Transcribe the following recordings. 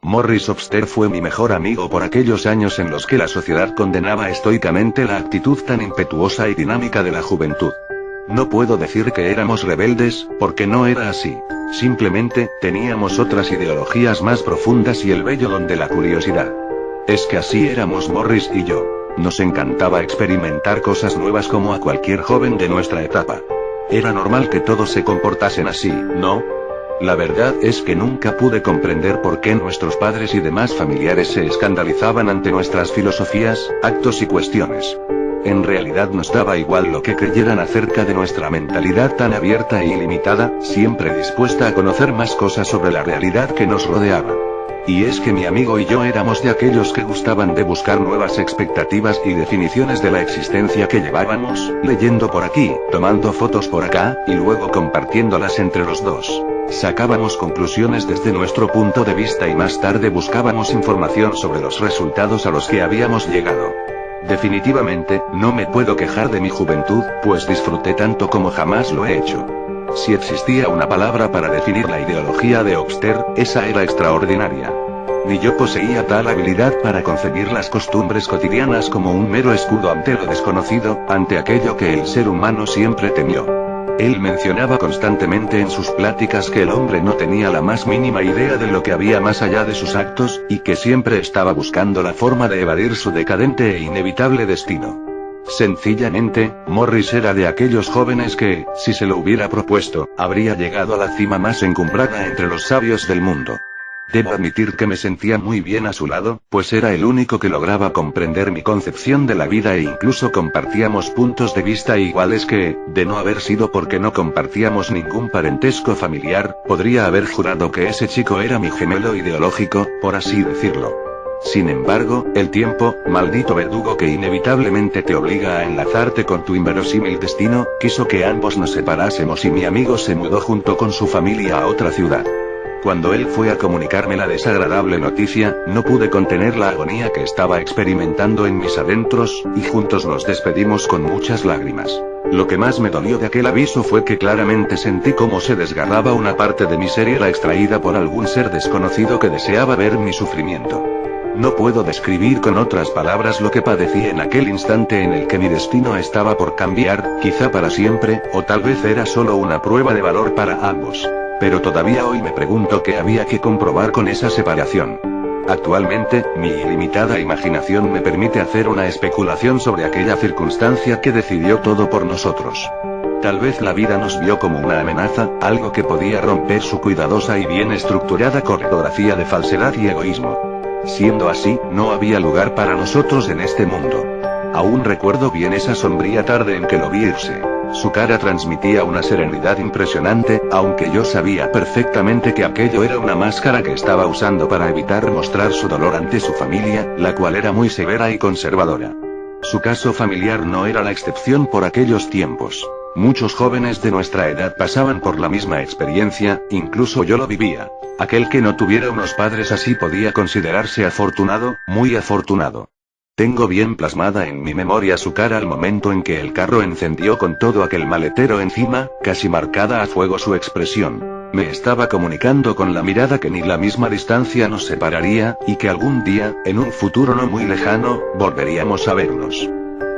Morris Obster fue mi mejor amigo por aquellos años en los que la sociedad condenaba estoicamente la actitud tan impetuosa y dinámica de la juventud. No puedo decir que éramos rebeldes, porque no era así. Simplemente, teníamos otras ideologías más profundas y el vello don de la curiosidad. Es que así éramos Morris y yo. Nos encantaba experimentar cosas nuevas como a cualquier joven de nuestra etapa. Era normal que todos se comportasen así, ¿no? La verdad es que nunca pude comprender por qué nuestros padres y demás familiares se escandalizaban ante nuestras filosofías, actos y cuestiones. En realidad nos daba igual lo que creyeran acerca de nuestra mentalidad tan abierta e ilimitada, siempre dispuesta a conocer más cosas sobre la realidad que nos rodeaba. Y es que mi amigo y yo éramos de aquellos que gustaban de buscar nuevas expectativas y definiciones de la existencia que llevábamos, leyendo por aquí, tomando fotos por acá, y luego compartiéndolas entre los dos. Sacábamos conclusiones desde nuestro punto de vista y más tarde buscábamos información sobre los resultados a los que habíamos llegado. Definitivamente, no me puedo quejar de mi juventud, pues disfruté tanto como jamás lo he hecho. Si existía una palabra para definir la ideología de Obster, esa era extraordinaria. Ni yo poseía tal habilidad para concebir las costumbres cotidianas como un mero escudo ante lo desconocido, ante aquello que el ser humano siempre temió. Él mencionaba constantemente en sus pláticas que el hombre no tenía la más mínima idea de lo que había más allá de sus actos, y que siempre estaba buscando la forma de evadir su decadente e inevitable destino. Sencillamente, Morris era de aquellos jóvenes que, si se lo hubiera propuesto, habría llegado a la cima más encumbrada entre los sabios del mundo. Debo admitir que me sentía muy bien a su lado, pues era el único que lograba comprender mi concepción de la vida e incluso compartíamos puntos de vista iguales que, de no haber sido porque no compartíamos ningún parentesco familiar, podría haber jurado que ese chico era mi gemelo ideológico, por así decirlo. Sin embargo, el tiempo, maldito verdugo que inevitablemente te obliga a enlazarte con tu inverosímil destino, quiso que ambos nos separásemos y mi amigo se mudó junto con su familia a otra ciudad. Cuando él fue a comunicarme la desagradable noticia, no pude contener la agonía que estaba experimentando en mis adentros, y juntos nos despedimos con muchas lágrimas. Lo que más me dolió de aquel aviso fue que claramente sentí cómo se desgarraba una parte de mi ser y era extraída por algún ser desconocido que deseaba ver mi sufrimiento. No puedo describir con otras palabras lo que padecí en aquel instante en el que mi destino estaba por cambiar, quizá para siempre, o tal vez era solo una prueba de valor para ambos. Pero todavía hoy me pregunto qué había que comprobar con esa separación. Actualmente, mi ilimitada imaginación me permite hacer una especulación sobre aquella circunstancia que decidió todo por nosotros. Tal vez la vida nos vio como una amenaza, algo que podía romper su cuidadosa y bien estructurada coreografía de falsedad y egoísmo. Siendo así, no había lugar para nosotros en este mundo. Aún recuerdo bien esa sombría tarde en que lo vi irse. Su cara transmitía una serenidad impresionante, aunque yo sabía perfectamente que aquello era una máscara que estaba usando para evitar mostrar su dolor ante su familia, la cual era muy severa y conservadora. Su caso familiar no era la excepción por aquellos tiempos. Muchos jóvenes de nuestra edad pasaban por la misma experiencia, incluso yo lo vivía. Aquel que no tuviera unos padres así podía considerarse afortunado, muy afortunado. Tengo bien plasmada en mi memoria su cara al momento en que el carro encendió con todo aquel maletero encima, casi marcada a fuego su expresión. Me estaba comunicando con la mirada que ni la misma distancia nos separaría, y que algún día, en un futuro no muy lejano, volveríamos a vernos.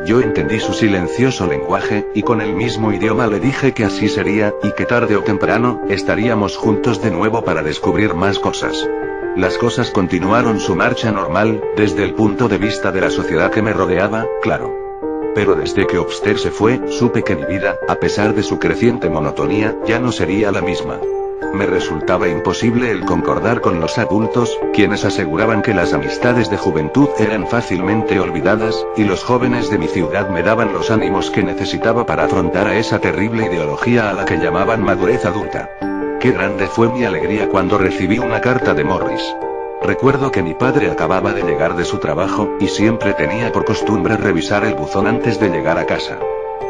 Yo entendí su silencioso lenguaje, y con el mismo idioma le dije que así sería, y que tarde o temprano, estaríamos juntos de nuevo para descubrir más cosas. Las cosas continuaron su marcha normal, desde el punto de vista de la sociedad que me rodeaba, claro. Pero desde que Obster se fue, supe que mi vida, a pesar de su creciente monotonía, ya no sería la misma. Me resultaba imposible el concordar con los adultos, quienes aseguraban que las amistades de juventud eran fácilmente olvidadas, y los jóvenes de mi ciudad me daban los ánimos que necesitaba para afrontar a esa terrible ideología a la que llamaban madurez adulta. Qué grande fue mi alegría cuando recibí una carta de Morris. Recuerdo que mi padre acababa de llegar de su trabajo, y siempre tenía por costumbre revisar el buzón antes de llegar a casa.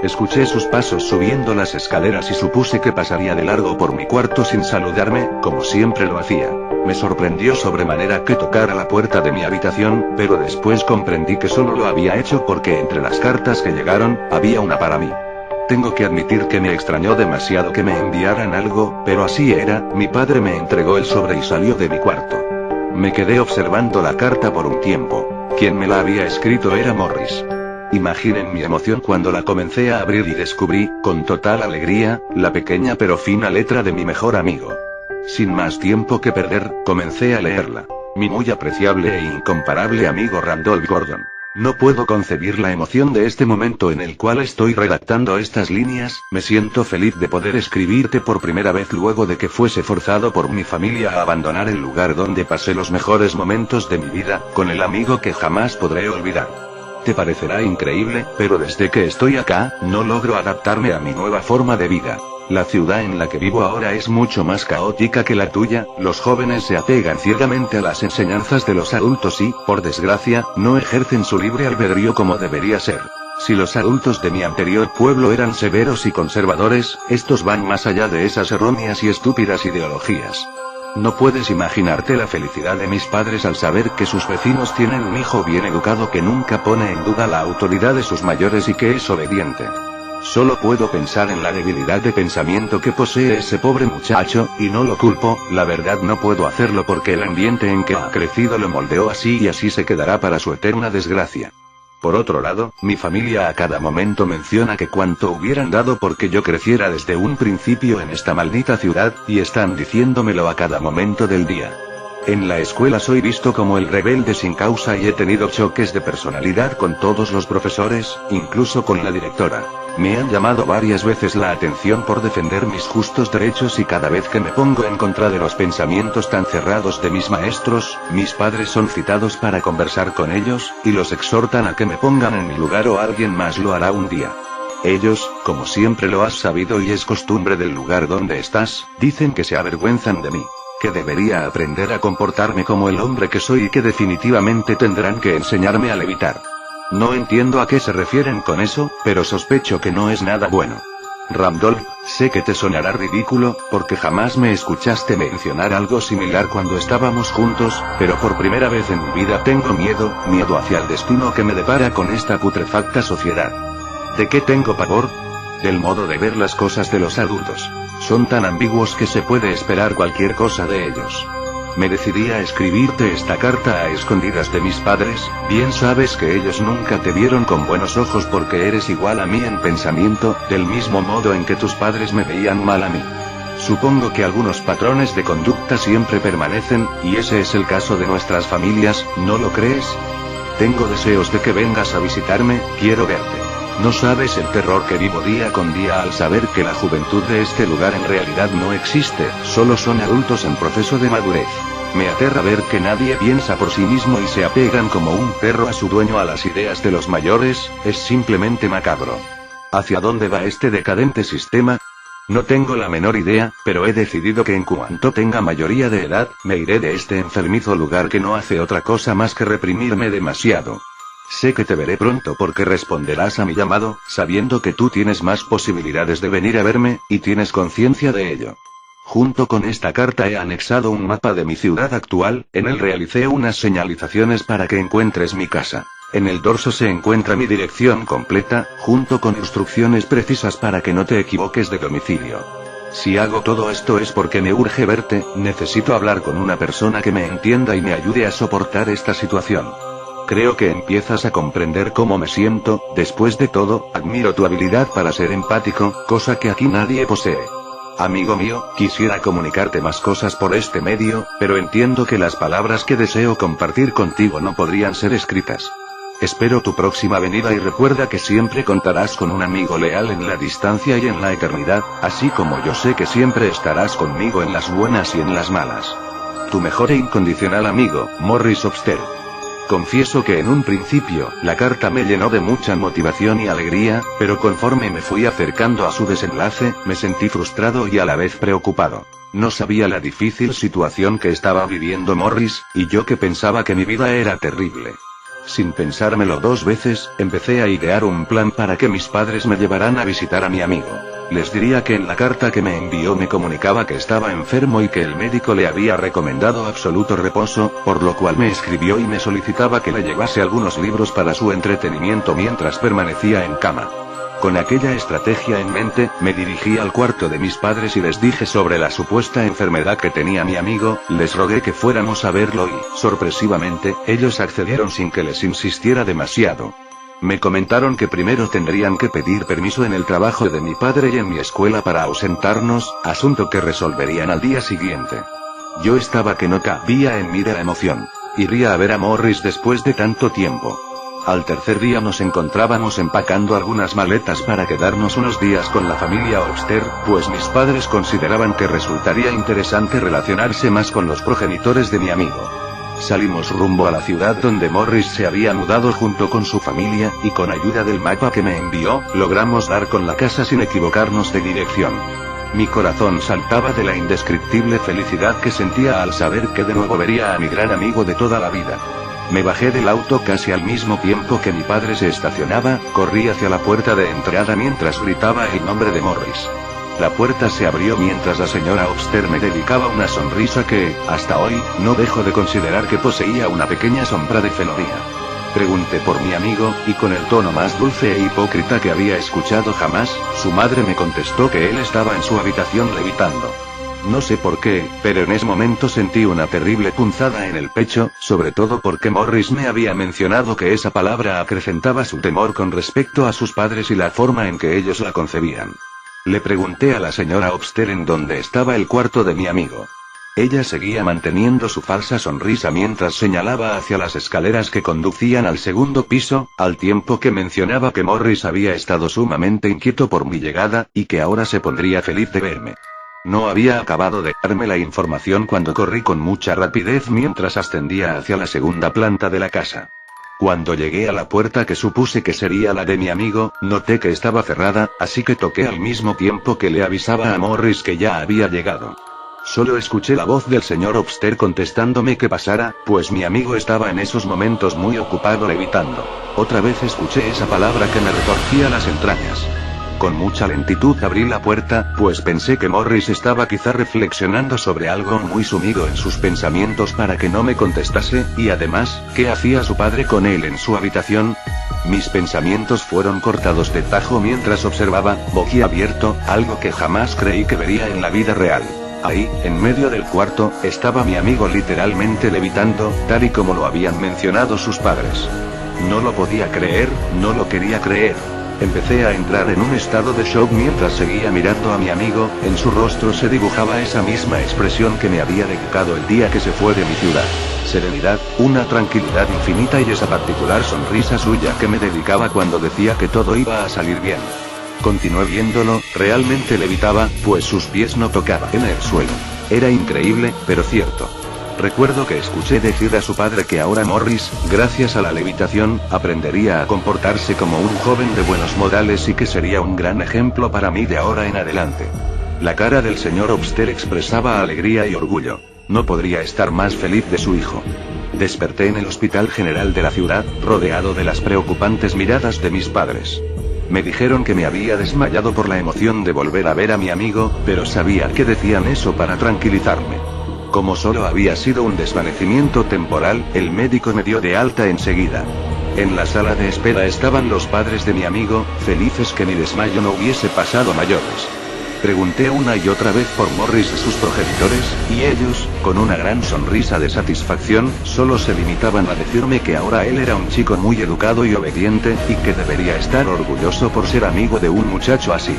Escuché sus pasos subiendo las escaleras y supuse que pasaría de largo por mi cuarto sin saludarme, como siempre lo hacía. Me sorprendió sobremanera que tocara la puerta de mi habitación, pero después comprendí que solo lo había hecho porque entre las cartas que llegaron, había una para mí. Tengo que admitir que me extrañó demasiado que me enviaran algo, pero así era, mi padre me entregó el sobre y salió de mi cuarto. Me quedé observando la carta por un tiempo. Quien me la había escrito era Morris. Imaginen mi emoción cuando la comencé a abrir y descubrí, con total alegría, la pequeña pero fina letra de mi mejor amigo. Sin más tiempo que perder, comencé a leerla. Mi muy apreciable e incomparable amigo Randolph Gordon. No puedo concebir la emoción de este momento en el cual estoy redactando estas líneas. Me siento feliz de poder escribirte por primera vez luego de que fuese forzado por mi familia a abandonar el lugar donde pasé los mejores momentos de mi vida, con el amigo que jamás podré olvidar. Te parecerá increíble, pero desde que estoy acá, no logro adaptarme a mi nueva forma de vida. La ciudad en la que vivo ahora es mucho más caótica que la tuya, los jóvenes se apegan ciegamente a las enseñanzas de los adultos y, por desgracia, no ejercen su libre albedrío como debería ser. Si los adultos de mi anterior pueblo eran severos y conservadores, estos van más allá de esas erróneas y estúpidas ideologías. No puedes imaginarte la felicidad de mis padres al saber que sus vecinos tienen un hijo bien educado que nunca pone en duda la autoridad de sus mayores y que es obediente. Solo puedo pensar en la debilidad de pensamiento que posee ese pobre muchacho, y no lo culpo, la verdad no puedo hacerlo porque el ambiente en que ha crecido lo moldeó así y así se quedará para su eterna desgracia. Por otro lado, mi familia a cada momento menciona que cuánto hubieran dado porque yo creciera desde un principio en esta maldita ciudad, y están diciéndomelo a cada momento del día. En la escuela soy visto como el rebelde sin causa y he tenido choques de personalidad con todos los profesores, incluso con la directora. Me han llamado varias veces la atención por defender mis justos derechos y cada vez que me pongo en contra de los pensamientos tan cerrados de mis maestros, mis padres son citados para conversar con ellos, y los exhortan a que me pongan en mi lugar o alguien más lo hará un día. Ellos, como siempre lo has sabido y es costumbre del lugar donde estás, dicen que se avergüenzan de mí. Que debería aprender a comportarme como el hombre que soy y que definitivamente tendrán que enseñarme a levitar. No entiendo a qué se refieren con eso, pero sospecho que no es nada bueno. Randolph, sé que te sonará ridículo, porque jamás me escuchaste mencionar algo similar cuando estábamos juntos, pero por primera vez en mi vida tengo miedo hacia el destino que me depara con esta putrefacta sociedad. ¿De qué tengo pavor? Del modo de ver las cosas de los adultos. Son tan ambiguos que se puede esperar cualquier cosa de ellos. Me decidí a escribirte esta carta a escondidas de mis padres, bien sabes que ellos nunca te vieron con buenos ojos porque eres igual a mí en pensamiento, del mismo modo en que tus padres me veían mal a mí. Supongo que algunos patrones de conducta siempre permanecen, y ese es el caso de nuestras familias, ¿no lo crees? Tengo deseos de que vengas a visitarme, quiero verte. No sabes el terror que vivo día con día al saber que la juventud de este lugar en realidad no existe, solo son adultos en proceso de madurez. Me aterra ver que nadie piensa por sí mismo y se apegan como un perro a su dueño a las ideas de los mayores, es simplemente macabro. ¿Hacia dónde va este decadente sistema? No tengo la menor idea, pero he decidido que en cuanto tenga mayoría de edad, me iré de este enfermizo lugar que no hace otra cosa más que reprimirme demasiado. Sé que te veré pronto porque responderás a mi llamado, sabiendo que tú tienes más posibilidades de venir a verme, y tienes conciencia de ello. Junto con esta carta he anexado un mapa de mi ciudad actual, en él realicé unas señalizaciones para que encuentres mi casa. En el dorso se encuentra mi dirección completa, junto con instrucciones precisas para que no te equivoques de domicilio. Si hago todo esto es porque me urge verte, necesito hablar con una persona que me entienda y me ayude a soportar esta situación. Creo que empiezas a comprender cómo me siento, después de todo, admiro tu habilidad para ser empático, cosa que aquí nadie posee. Amigo mío, quisiera comunicarte más cosas por este medio, pero entiendo que las palabras que deseo compartir contigo no podrían ser escritas. Espero tu próxima venida y recuerda que siempre contarás con un amigo leal en la distancia y en la eternidad, así como yo sé que siempre estarás conmigo en las buenas y en las malas. Tu mejor e incondicional amigo, Morris Obster. Confieso que en un principio, la carta me llenó de mucha motivación y alegría, pero conforme me fui acercando a su desenlace, me sentí frustrado y a la vez preocupado. No sabía la difícil situación que estaba viviendo Morris, y yo que pensaba que mi vida era terrible. Sin pensármelo dos veces, empecé a idear un plan para que mis padres me llevaran a visitar a mi amigo. Les diría que en la carta que me envió me comunicaba que estaba enfermo y que el médico le había recomendado absoluto reposo, por lo cual me escribió y me solicitaba que le llevase algunos libros para su entretenimiento mientras permanecía en cama. Con aquella estrategia en mente, me dirigí al cuarto de mis padres y les dije sobre la supuesta enfermedad que tenía mi amigo, les rogué que fuéramos a verlo y, sorpresivamente, ellos accedieron sin que les insistiera demasiado. Me comentaron que primero tendrían que pedir permiso en el trabajo de mi padre y en mi escuela para ausentarnos, asunto que resolverían al día siguiente. Yo estaba que no cabía en mí de la emoción. Iría a ver a Morris después de tanto tiempo. Al tercer día nos encontrábamos empacando algunas maletas para quedarnos unos días con la familia Obster, pues mis padres consideraban que resultaría interesante relacionarse más con los progenitores de mi amigo. Salimos rumbo a la ciudad donde Morris se había mudado junto con su familia, y con ayuda del mapa que me envió, logramos dar con la casa sin equivocarnos de dirección. Mi corazón saltaba de la indescriptible felicidad que sentía al saber que de nuevo vería a mi gran amigo de toda la vida. Me bajé del auto casi al mismo tiempo que mi padre se estacionaba, corrí hacia la puerta de entrada mientras gritaba el nombre de Morris. La puerta se abrió mientras la señora Obster me dedicaba una sonrisa que, hasta hoy, no dejo de considerar que poseía una pequeña sombra de felonía. Pregunté por mi amigo, y con el tono más dulce e hipócrita que había escuchado jamás, su madre me contestó que él estaba en su habitación levitando. No sé por qué, pero en ese momento sentí una terrible punzada en el pecho, sobre todo porque Morris me había mencionado que esa palabra acrecentaba su temor con respecto a sus padres y la forma en que ellos la concebían. Le pregunté a la señora Obster en dónde estaba el cuarto de mi amigo. Ella seguía manteniendo su falsa sonrisa mientras señalaba hacia las escaleras que conducían al segundo piso, al tiempo que mencionaba que Morris había estado sumamente inquieto por mi llegada, y que ahora se pondría feliz de verme. No había acabado de darme la información cuando corrí con mucha rapidez mientras ascendía hacia la segunda planta de la casa. Cuando llegué a la puerta que supuse que sería la de mi amigo, noté que estaba cerrada, así que toqué al mismo tiempo que le avisaba a Morris que ya había llegado. Solo escuché la voz del señor Obster contestándome que pasara, pues mi amigo estaba en esos momentos muy ocupado levitando. Otra vez escuché esa palabra que me retorcía las entrañas. Con mucha lentitud abrí la puerta, pues pensé que Morris estaba quizá reflexionando sobre algo muy sumido en sus pensamientos para que no me contestase, y además, ¿qué hacía su padre con él en su habitación? Mis pensamientos fueron cortados de tajo mientras observaba, boquiabierto, algo que jamás creí que vería en la vida real. Ahí, en medio del cuarto, estaba mi amigo literalmente levitando, tal y como lo habían mencionado sus padres. No lo podía creer, no lo quería creer. Empecé a entrar en un estado de shock mientras seguía mirando a mi amigo, en su rostro se dibujaba esa misma expresión que me había dedicado el día que se fue de mi ciudad. Serenidad, una tranquilidad infinita y esa particular sonrisa suya que me dedicaba cuando decía que todo iba a salir bien. Continué viéndolo, realmente levitaba, pues sus pies no tocaban en el suelo. Era increíble, pero cierto. Recuerdo que escuché decir a su padre que ahora Morris, gracias a la levitación, aprendería a comportarse como un joven de buenos modales y que sería un gran ejemplo para mí de ahora en adelante. La cara del señor Obster expresaba alegría y orgullo. No podría estar más feliz de su hijo. Desperté en el Hospital General de la ciudad, rodeado de las preocupantes miradas de mis padres. Me dijeron que me había desmayado por la emoción de volver a ver a mi amigo, pero sabía que decían eso para tranquilizarme. Como solo había sido un desvanecimiento temporal, el médico me dio de alta enseguida. En la sala de espera estaban los padres de mi amigo, felices que mi desmayo no hubiese pasado a mayores. Pregunté una y otra vez por Morris y sus progenitores, y ellos, con una gran sonrisa de satisfacción, solo se limitaban a decirme que ahora él era un chico muy educado y obediente, y que debería estar orgulloso por ser amigo de un muchacho así.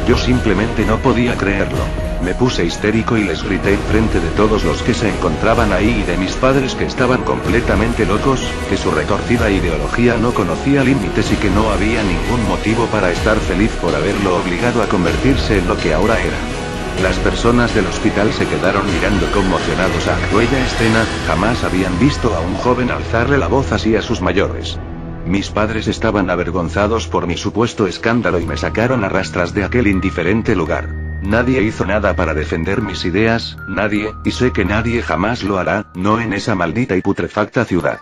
Yo simplemente no podía creerlo. Me puse histérico y les grité enfrente de todos los que se encontraban ahí y de mis padres que estaban completamente locos, que su retorcida ideología no conocía límites y que no había ningún motivo para estar feliz por haberlo obligado a convertirse en lo que ahora era. Las personas del hospital se quedaron mirando conmocionados a aquella escena, jamás habían visto a un joven alzarle la voz así a sus mayores. Mis padres estaban avergonzados por mi supuesto escándalo y me sacaron a rastras de aquel indiferente lugar. Nadie hizo nada para defender mis ideas, nadie, y sé que nadie jamás lo hará, no en esa maldita y putrefacta ciudad.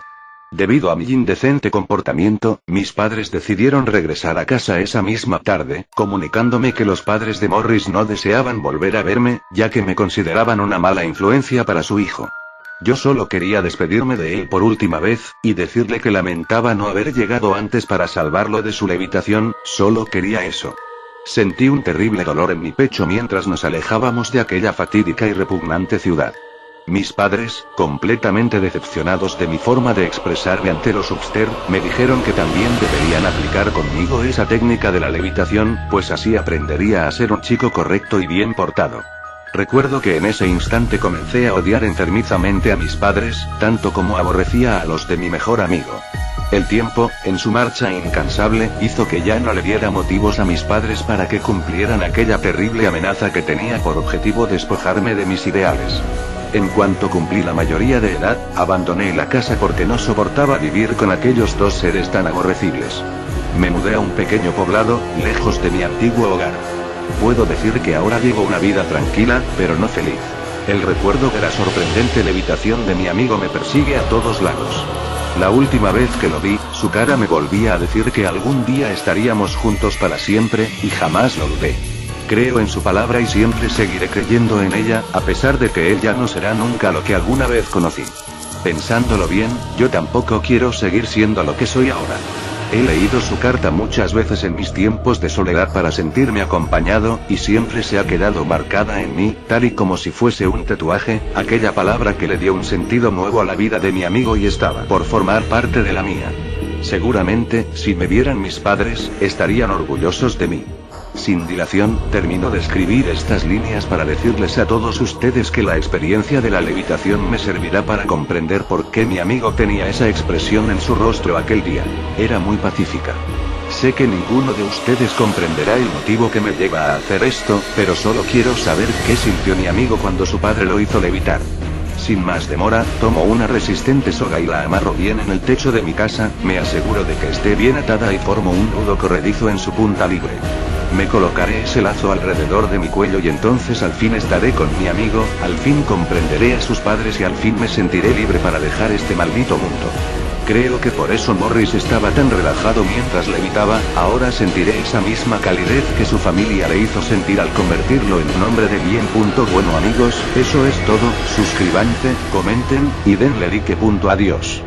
Debido a mi indecente comportamiento, mis padres decidieron regresar a casa esa misma tarde, comunicándome que los padres de Morris no deseaban volver a verme, ya que me consideraban una mala influencia para su hijo. Yo solo quería despedirme de él por última vez, y decirle que lamentaba no haber llegado antes para salvarlo de su levitación, solo quería eso. Sentí un terrible dolor en mi pecho mientras nos alejábamos de aquella fatídica y repugnante ciudad. Mis padres, completamente decepcionados de mi forma de expresarme ante los Upster, me dijeron que también deberían aplicar conmigo esa técnica de la levitación, pues así aprendería a ser un chico correcto y bien portado. Recuerdo que en ese instante comencé a odiar enfermizamente a mis padres, tanto como aborrecía a los de mi mejor amigo. El tiempo, en su marcha incansable, hizo que ya no le diera motivos a mis padres para que cumplieran aquella terrible amenaza que tenía por objetivo despojarme de mis ideales. En cuanto cumplí la mayoría de edad, abandoné la casa porque no soportaba vivir con aquellos dos seres tan aborrecibles. Me mudé a un pequeño poblado, lejos de mi antiguo hogar. Puedo decir que ahora llevo una vida tranquila, pero no feliz. El recuerdo de la sorprendente levitación de mi amigo me persigue a todos lados. La última vez que lo vi, su cara me volvía a decir que algún día estaríamos juntos para siempre, y jamás lo dudé. Creo en su palabra y siempre seguiré creyendo en ella, a pesar de que él ya no será nunca lo que alguna vez conocí. Pensándolo bien, yo tampoco quiero seguir siendo lo que soy ahora. He leído su carta muchas veces en mis tiempos de soledad para sentirme acompañado, y siempre se ha quedado marcada en mí, tal y como si fuese un tatuaje, aquella palabra que le dio un sentido nuevo a la vida de mi amigo y estaba por formar parte de la mía. Seguramente, si me vieran mis padres, estarían orgullosos de mí. Sin dilación, termino de escribir estas líneas para decirles a todos ustedes que la experiencia de la levitación me servirá para comprender por qué mi amigo tenía esa expresión en su rostro aquel día. Era muy pacífica. Sé que ninguno de ustedes comprenderá el motivo que me lleva a hacer esto, pero solo quiero saber qué sintió mi amigo cuando su padre lo hizo levitar. Sin más demora, tomo una resistente soga y la amarro bien en el techo de mi casa, me aseguro de que esté bien atada y formo un nudo corredizo en su punta libre. Me colocaré ese lazo alrededor de mi cuello y entonces al fin estaré con mi amigo, al fin comprenderé a sus padres y al fin me sentiré libre para dejar este maldito mundo. Creo que por eso Morris estaba tan relajado mientras levitaba, ahora sentiré esa misma calidez que su familia le hizo sentir al convertirlo en un hombre de bien. Bueno amigos, eso es todo, suscríbanse, comenten, y denle like. Adiós.